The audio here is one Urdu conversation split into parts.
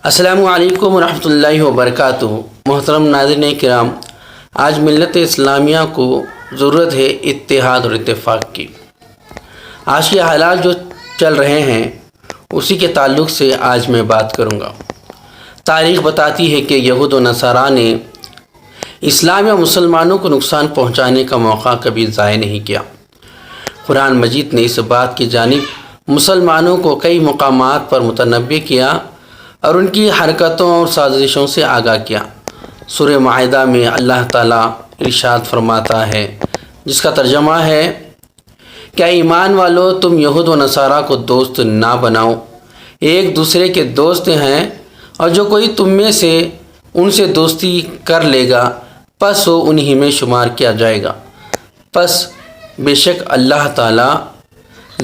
السلام علیکم ورحمۃ اللہ وبرکاتہ۔ محترم ناظرین کرام، آج ملت اسلامیہ کو ضرورت ہے اتحاد اور اتفاق کی۔ آج کے حالات جو چل رہے ہیں اسی کے تعلق سے آج میں بات کروں گا۔ تاریخ بتاتی ہے کہ یہود و نصارہ نے اسلام یا مسلمانوں کو نقصان پہنچانے کا موقع کبھی ضائع نہیں کیا۔ قرآن مجید نے اس بات کی جانب مسلمانوں کو کئی مقامات پر متنبہ کیا اور ان کی حرکتوں اور سازشوں سے آگاہ کیا۔ سورہ مائدہ میں اللہ تعالیٰ ارشاد فرماتا ہے، جس کا ترجمہ ہے، کیا ایمان والو تم یہود و نصارہ کو دوست نہ بناؤ، ایک دوسرے کے دوست ہیں، اور جو کوئی تم میں سے ان سے دوستی کر لے گا پس وہ انہی میں شمار کیا جائے گا۔ پس بے شک اللہ تعالیٰ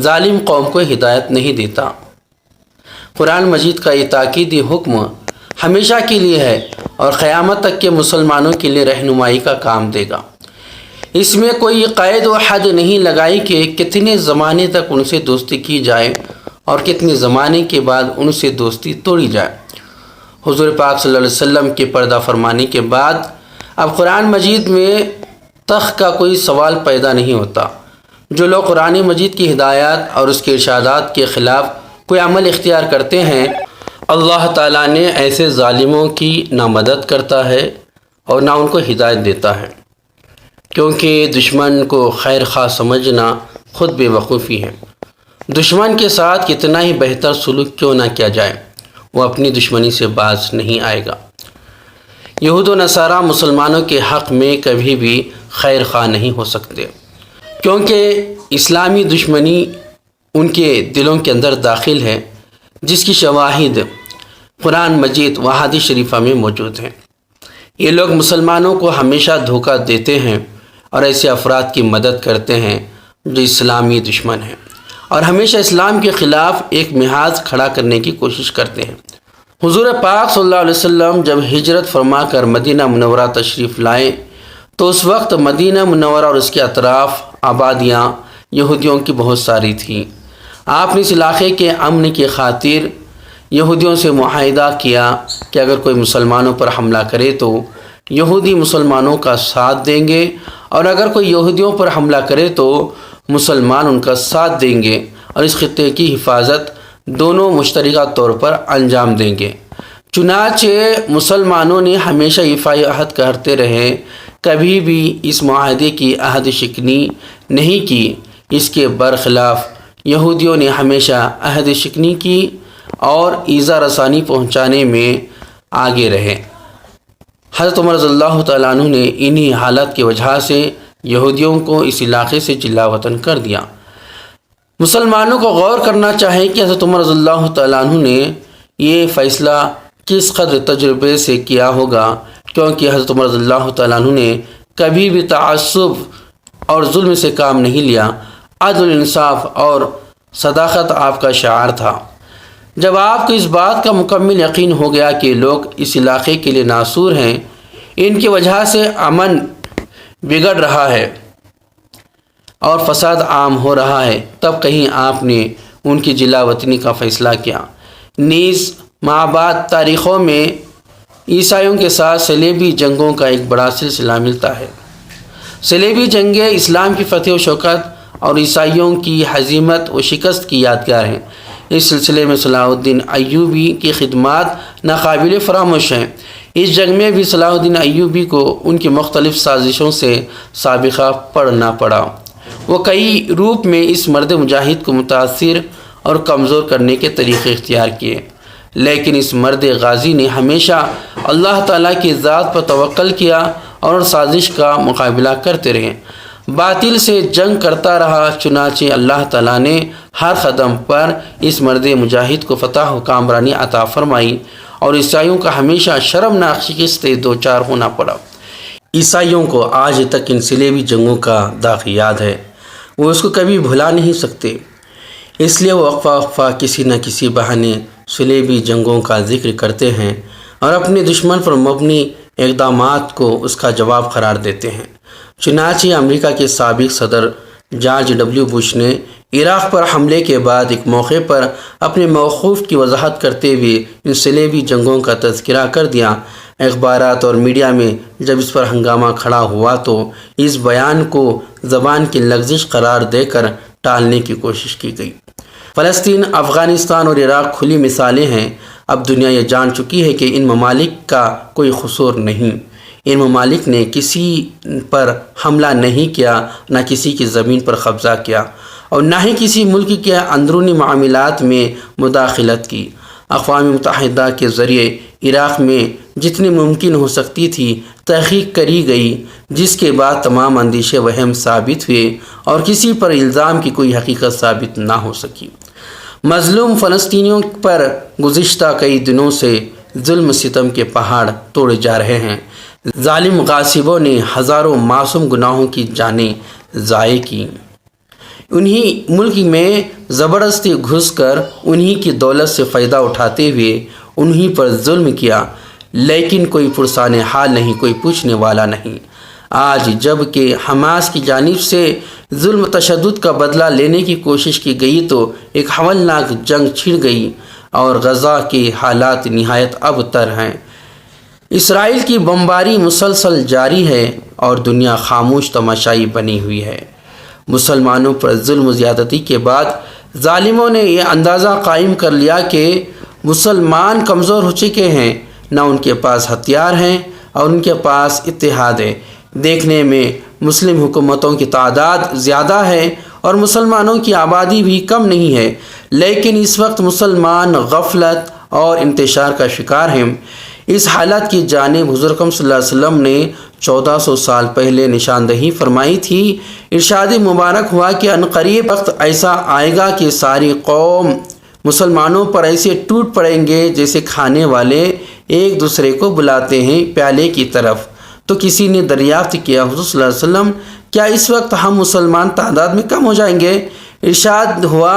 ظالم قوم کو ہدایت نہیں دیتا۔ قرآن مجید کا یہ تاکیدی حکم ہمیشہ کے لیے ہے اور قیامت تک کے مسلمانوں کے لیے رہنمائی کا کام دے گا۔ اس میں کوئی قید و حد نہیں لگائی کہ کتنے زمانے تک ان سے دوستی کی جائے اور کتنے زمانے کے بعد ان سے دوستی توڑی جائے۔ حضور پاک صلی اللہ علیہ وسلم کے پردہ فرمانے کے بعد اب قرآن مجید میں تخ کا کوئی سوال پیدا نہیں ہوتا۔ جو لوگ قرآن مجید کی ہدایات اور اس کے ارشادات کے خلاف کوئی عمل اختیار کرتے ہیں، اللہ تعالیٰ نے ایسے ظالموں کی نہ مدد کرتا ہے اور نہ ان کو ہدایت دیتا ہے، کیونکہ دشمن کو خیر خواہ سمجھنا خود بے وقوفی ہے۔ دشمن کے ساتھ کتنا ہی بہتر سلوک کیوں نہ کیا جائے، وہ اپنی دشمنی سے باز نہیں آئے گا۔ یہود و نصارہ مسلمانوں کے حق میں کبھی بھی خیر خواہ نہیں ہو سکتے، کیونکہ اسلامی دشمنی ان کے دلوں کے اندر داخل ہے، جس کی شواہد قرآن مجید و احادیث شریفہ میں موجود ہیں۔ یہ لوگ مسلمانوں کو ہمیشہ دھوکہ دیتے ہیں اور ایسے افراد کی مدد کرتے ہیں جو اسلامی دشمن ہیں اور ہمیشہ اسلام کے خلاف ایک محاذ کھڑا کرنے کی کوشش کرتے ہیں۔ حضور پاک صلی اللہ علیہ وسلم جب ہجرت فرما کر مدینہ منورہ تشریف لائے تو اس وقت مدینہ منورہ اور اس کے اطراف آبادیاں یہودیوں کی بہت ساری تھیں۔ آپ نے اس علاقے کے امن کی خاطر یہودیوں سے معاہدہ کیا کہ اگر کوئی مسلمانوں پر حملہ کرے تو یہودی مسلمانوں کا ساتھ دیں گے، اور اگر کوئی یہودیوں پر حملہ کرے تو مسلمان ان کا ساتھ دیں گے، اور اس خطے کی حفاظت دونوں مشترکہ طور پر انجام دیں گے۔ چنانچہ مسلمانوں نے ہمیشہ وفائی عہد کرتے رہے، کبھی بھی اس معاہدے کی عہد شکنی نہیں کی۔ اس کے برخلاف یہودیوں نے ہمیشہ عہد شکنی کی اور ایذا رسانی پہنچانے میں آگے رہے۔ حضرت عمر رضی اللہ تعالیٰ عنہ نے انہی حالات کی وجہ سے یہودیوں کو اس علاقے سے جلا وطن کر دیا۔ مسلمانوں کو غور کرنا چاہیے کہ حضرت عمر رضی اللہ تعالیٰ عنہ نے یہ فیصلہ کس قدر تجربے سے کیا ہوگا، کیونکہ حضرت عمر رضی اللہ تعالیٰ عنہ نے کبھی بھی تعصب اور ظلم سے کام نہیں لیا۔ عدل، انصاف اور صداقت آپ کا شعار تھا۔ جب آپ کو اس بات کا مکمل یقین ہو گیا کہ لوگ اس علاقے کے لیے ناصور ہیں، ان کی وجہ سے امن بگڑ رہا ہے اور فساد عام ہو رہا ہے، تب کہیں آپ نے ان کی جلا وطنی کا فیصلہ کیا۔ نیز مابعد تاریخوں میں عیسائیوں کے ساتھ صلیبی جنگوں کا ایک بڑا سلسلہ ملتا ہے۔ صلیبی جنگیں اسلام کی فتح و شوکت اور عیسائیوں کی ہزیمت و شکست کی یادگار ہیں۔ اس سلسلے میں صلاح الدین ایوبی کی خدمات ناقابل فراموش ہیں۔ اس جنگ میں بھی صلاح الدین ایوبی کو ان کی مختلف سازشوں سے سابقہ پڑھنا پڑا۔ وہ کئی روپ میں اس مرد مجاہد کو متاثر اور کمزور کرنے کے طریقے اختیار کیے، لیکن اس مرد غازی نے ہمیشہ اللہ تعالیٰ کی ذات پر توکل کیا اور سازش کا مقابلہ کرتے رہے، باطل سے جنگ کرتا رہا۔ چنانچہ اللہ تعالیٰ نے ہر قدم پر اس مرد مجاہد کو فتح و کامرانی عطا فرمائی اور عیسائیوں کا ہمیشہ شرمناک شکست دوچار ہونا پڑا۔ عیسائیوں کو آج تک ان صلیبی جنگوں کا داغ یاد ہے، وہ اس کو کبھی بھلا نہیں سکتے، اس لیے وہ وقفہ کسی نہ کسی بہانے صلیبی جنگوں کا ذکر کرتے ہیں اور اپنے دشمن پر مبنی اقدامات کو اس کا جواب قرار دیتے ہیں۔ چنانچہ امریکہ کے سابق صدر جارج ڈبلیو بش نے عراق پر حملے کے بعد ایک موقع پر اپنے موقف کی وضاحت کرتے ہوئے ان صلیبی جنگوں کا تذکرہ کر دیا۔ اخبارات اور میڈیا میں جب اس پر ہنگامہ کھڑا ہوا تو اس بیان کو زبان کی لغزش قرار دے کر ٹالنے کی کوشش کی گئی۔ فلسطین، افغانستان اور عراق کھلی مثالیں ہیں۔ اب دنیا یہ جان چکی ہے کہ ان ممالک کا کوئی قصور نہیں۔ ان ممالک نے کسی پر حملہ نہیں کیا، نہ کسی کی زمین پر قبضہ کیا، اور نہ ہی کسی ملک کے اندرونی معاملات میں مداخلت کی۔ اقوام متحدہ کے ذریعے عراق میں جتنی ممکن ہو سکتی تھی تحقیق کری گئی، جس کے بعد تمام اندیشے وہم ثابت ہوئے اور کسی پر الزام کی کوئی حقیقت ثابت نہ ہو سکی۔ مظلوم فلسطینیوں پر گزشتہ کئی دنوں سے ظلم ستم کے پہاڑ توڑے جا رہے ہیں۔ ظالم غاصبوں نے ہزاروں معصوم گناہوں کی جانیں ضائع کی، انہی ملک میں زبردستی گھس کر انہی کی دولت سے فائدہ اٹھاتے ہوئے انہی پر ظلم کیا، لیکن کوئی پرسان حال نہیں، کوئی پوچھنے والا نہیں۔ آج جب کہ حماس کی جانب سے ظلم تشدد کا بدلہ لینے کی کوشش کی گئی تو ایک ہولناک جنگ چھڑ گئی اور غزہ کے حالات نہایت ابتر ہیں۔ اسرائیل کی بمباری مسلسل جاری ہے اور دنیا خاموش تماشائی بنی ہوئی ہے۔ مسلمانوں پر ظلم و زیادتی کے بعد ظالموں نے یہ اندازہ قائم کر لیا کہ مسلمان کمزور ہو چکے ہیں، نہ ان کے پاس ہتھیار ہیں اور ان کے پاس اتحاد ہے۔ دیکھنے میں مسلم حکومتوں کی تعداد زیادہ ہے اور مسلمانوں کی آبادی بھی کم نہیں ہے، لیکن اس وقت مسلمان غفلت اور انتشار کا شکار ہیں۔ اس حالت کی جانب حضور اکرم صلی اللہ علیہ وسلم نے 1400 سال پہلے نشاندہی فرمائی تھی۔ ارشاد مبارک ہوا کہ عنقریب وقت ایسا آئے گا کہ ساری قوم مسلمانوں پر ایسے ٹوٹ پڑیں گے جیسے کھانے والے ایک دوسرے کو بلاتے ہیں پیالے کی طرف۔ تو کسی نے دریافت کیا، حضور صلی اللہ علیہ وسلم کیا اس وقت ہم مسلمان تعداد میں کم ہو جائیں گے؟ ارشاد ہوا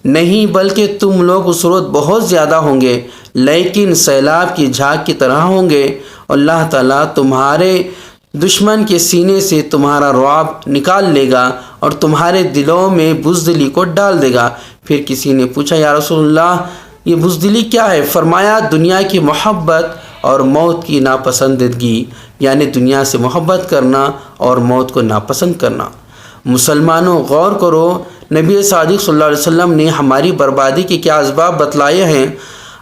نہیں، بلکہ تم لوگ اس روز بہت زیادہ ہوں گے، لیکن سیلاب کی جھاگ کی طرح ہوں گے۔ اللہ تعالیٰ تمہارے دشمن کے سینے سے تمہارا رعب نکال لے گا اور تمہارے دلوں میں بزدلی کو ڈال دے گا۔ پھر کسی نے پوچھا، یا رسول اللہ یہ بزدلی کیا ہے؟ فرمایا دنیا کی محبت اور موت کی ناپسندیدگی، یعنی دنیا سے محبت کرنا اور موت کو ناپسند کرنا۔ مسلمانوں غور کرو، نبی صادق صلی اللہ علیہ وسلم نے ہماری بربادی کے کیا اسباب بتلائے ہیں۔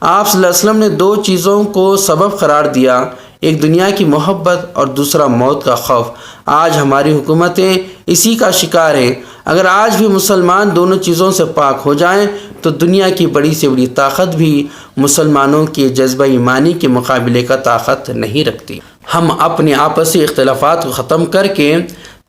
آپ صلی اللہ علیہ وسلم نے دو چیزوں کو سبب قرار دیا، ایک دنیا کی محبت اور دوسرا موت کا خوف۔ آج ہماری حکومتیں اسی کا شکار ہیں۔ اگر آج بھی مسلمان دونوں چیزوں سے پاک ہو جائیں تو دنیا کی بڑی سے بڑی طاقت بھی مسلمانوں کے جذبہ ایمانی کے مقابلے کا طاقت نہیں رکھتی۔ ہم اپنے آپسی اختلافات کو ختم کر کے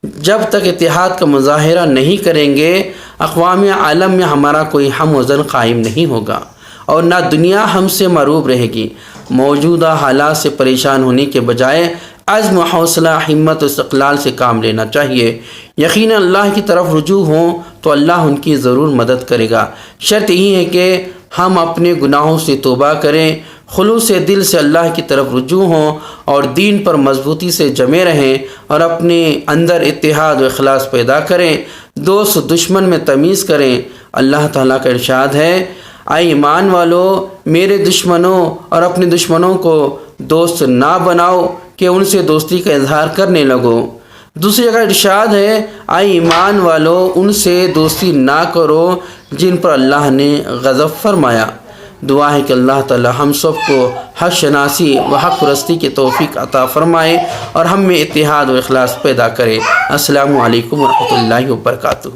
جب تک اتحاد کا مظاہرہ نہیں کریں گے، اقوام عالم میں ہمارا کوئی ہم وزن قائم نہیں ہوگا اور نہ دنیا ہم سے مروب رہے گی۔ موجودہ حالات سے پریشان ہونے کے بجائے عزم و حوصلہ، ہمت و استقلال سے کام لینا چاہیے۔ یقیناً اللہ کی طرف رجوع ہوں تو اللہ ان کی ضرور مدد کرے گا۔ شرط یہی ہے کہ ہم اپنے گناہوں سے توبہ کریں، خلوص دل سے اللہ کی طرف رجوع ہوں اور دین پر مضبوطی سے جمے رہیں اور اپنے اندر اتحاد و اخلاص پیدا کریں، دوست دشمن میں تمیز کریں۔ اللہ تعالیٰ کا ارشاد ہے، اے ایمان والو میرے دشمنوں اور اپنے دشمنوں کو دوست نہ بناؤ کہ ان سے دوستی کا اظہار کرنے لگو۔ دوسری جگہ ارشاد ہے، اے ایمان والو ان سے دوستی نہ کرو جن پر اللہ نے غضب فرمایا۔ دعا ہے کہ اللہ تعالی ہم سب کو حق شناسی و حق پرستی کی توفیق عطا فرمائے اور ہم میں اتحاد و اخلاص پیدا کرے۔ السلام علیکم ورحمۃ اللہ وبرکاتہ۔